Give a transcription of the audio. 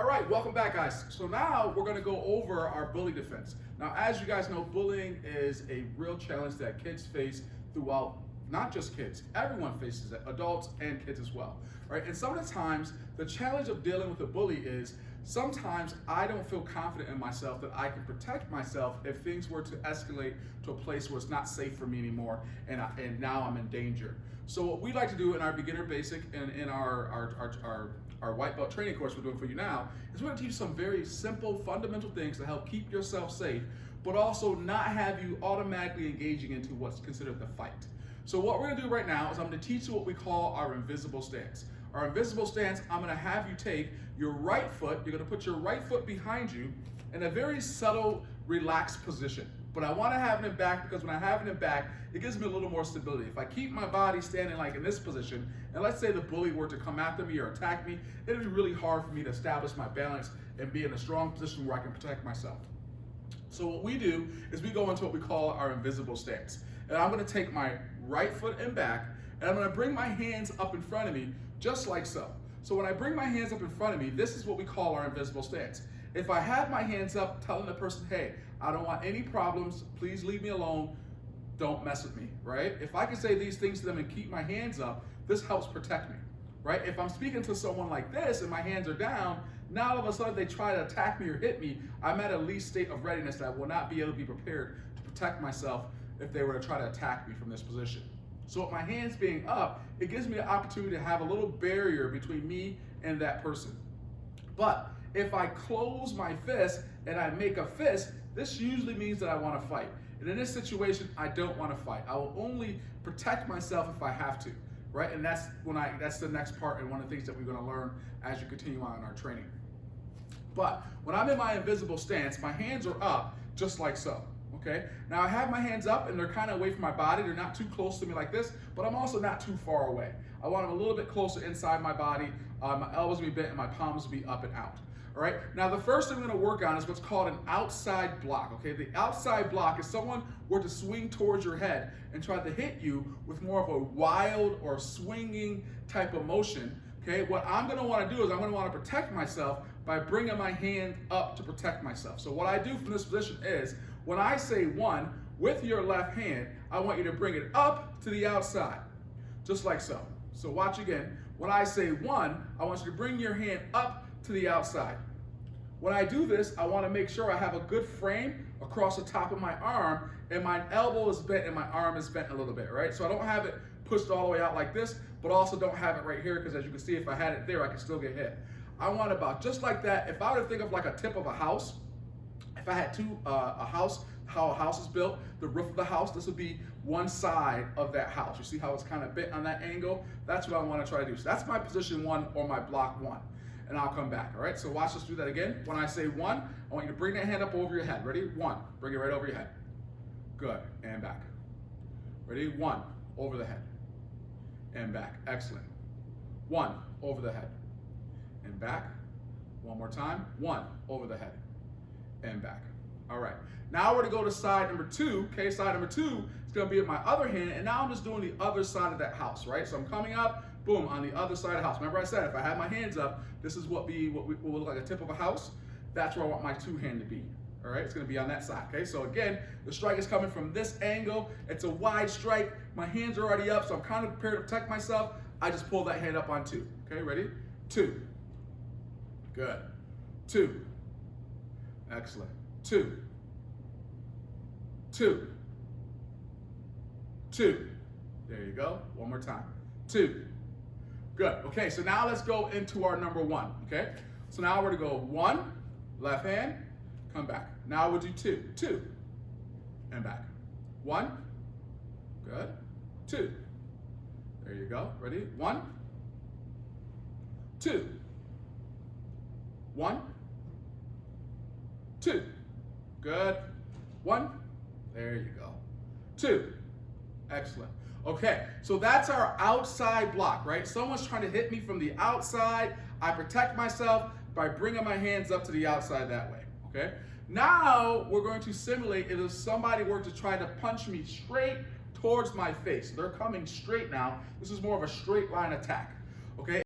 right, welcome back, guys. So now we're going to go over our bully defense. Now, as you guys know, bullying is a real challenge that kids face throughout, not just kids, everyone faces it, adults and kids as well, right? And some of the times, the challenge of dealing with a bully is sometimes I don't feel confident in myself that I can protect myself if things were to escalate to a place where it's not safe for me anymore and now I'm in danger. So what we like to do in our beginner basic and in our white belt training course we're doing for you now is we're going to teach you some very simple fundamental things to help keep yourself safe, but also not have you automatically engaging into what's considered the fight. So what we're going to do right now is I'm going to teach you what we call our invisible stance. Our invisible stance, I'm going to have you take your right foot, you're going to put your right foot behind you in a very subtle, relaxed position. But I want to have it in back because when I have it in back, it gives me a little more stability. If I keep my body standing like in this position, and let's say the bully were to come after me or attack me, it would be really hard for me to establish my balance and be in a strong position where I can protect myself. So what we do is we go into what we call our invisible stance. And I'm going to take my right foot in back, and I'm going to bring my hands up in front of me, just like so. So when I bring my hands up in front of me, this is what we call our invisible stance. If I have my hands up telling the person, hey, I don't want any problems, please leave me alone, don't mess with me, right? If I can say these things to them and keep my hands up, this helps protect me, right? If I'm speaking to someone like this and my hands are down, now all of a sudden they try to attack me or hit me, I'm at a least state of readiness that I will not be able to be prepared to protect myself if they were to try to attack me from this position. So with my hands being up, it gives me the opportunity to have a little barrier between me and that person. But if I close my fist and I make a fist, this usually means that I want to fight. And in this situation, I don't want to fight. I will only protect myself if I have to, right? And that's the next part and one of the things that we're going to learn as you continue on in our training. But when I'm in my invisible stance, my hands are up just like so. Okay, now I have my hands up and they're kind of away from my body. They're not too close to me like this, but I'm also not too far away. I want them a little bit closer inside my body. My elbows will be bent and my palms will be up and out. All right, now the first thing we're going to work on is what's called an outside block. Okay, the outside block is someone were to swing towards your head and try to hit you with more of a wild or swinging type of motion. Okay, what I'm going to want to do is I'm going to want to protect myself by bringing my hand up to protect myself. So what I do from this position is, when I say one, with your left hand, I want you to bring it up to the outside, just like so. So watch again. When I say one, I want you to bring your hand up to the outside. When I do this, I want to make sure I have a good frame across the top of my arm, and my elbow is bent and my arm is bent a little bit, right? So I don't have it pushed all the way out like this, but also don't have it right here, because as you can see, if I had it there, I could still get hit. I want about just like that. If I were to think of like a tip of a house, if I had how a house is built, the roof of the house, this would be one side of that house. You see how it's kind of bent on that angle? That's what I want to try to do. So that's my position one or my block one. And I'll come back, all right? So watch us do that again. When I say one, I want you to bring that hand up over your head. Ready? One. Bring it right over your head. Good. And back. Ready? One. Over the head. And back. Excellent. One. Over the head. And back. One more time. One. Over the head. And back. All right. Now we're going to go to side number two. Okay, side number two is going to be with my other hand, and now I'm just doing the other side of that house, right? So I'm coming up, boom, on the other side of the house. Remember I said if I have my hands up, this is what will look like a tip of a house. That's where I want my two hand to be. All right, it's going to be on that side. Okay, so again, the strike is coming from this angle. It's a wide strike. My hands are already up, so I'm kind of prepared to protect myself. I just pull that hand up on two. Okay, ready? Two. Good. Two. Excellent. Two. Two. Two. There you go. One more time. Two. Good. Okay, so now let's go into our number one. Okay? So now we're going to go one, left hand, come back. Now we'll do two. Two. And back. One. Good. Two. There you go. Ready? One. Two. One. Two. Good. One. There you go. Two. Excellent. Okay, so that's our outside block, right? Someone's trying to hit me from the outside. I protect myself by bringing my hands up to the outside that way, okay? Now we're going to simulate if somebody were to try to punch me straight towards my face. They're coming straight now. This is more of a straight line attack, okay?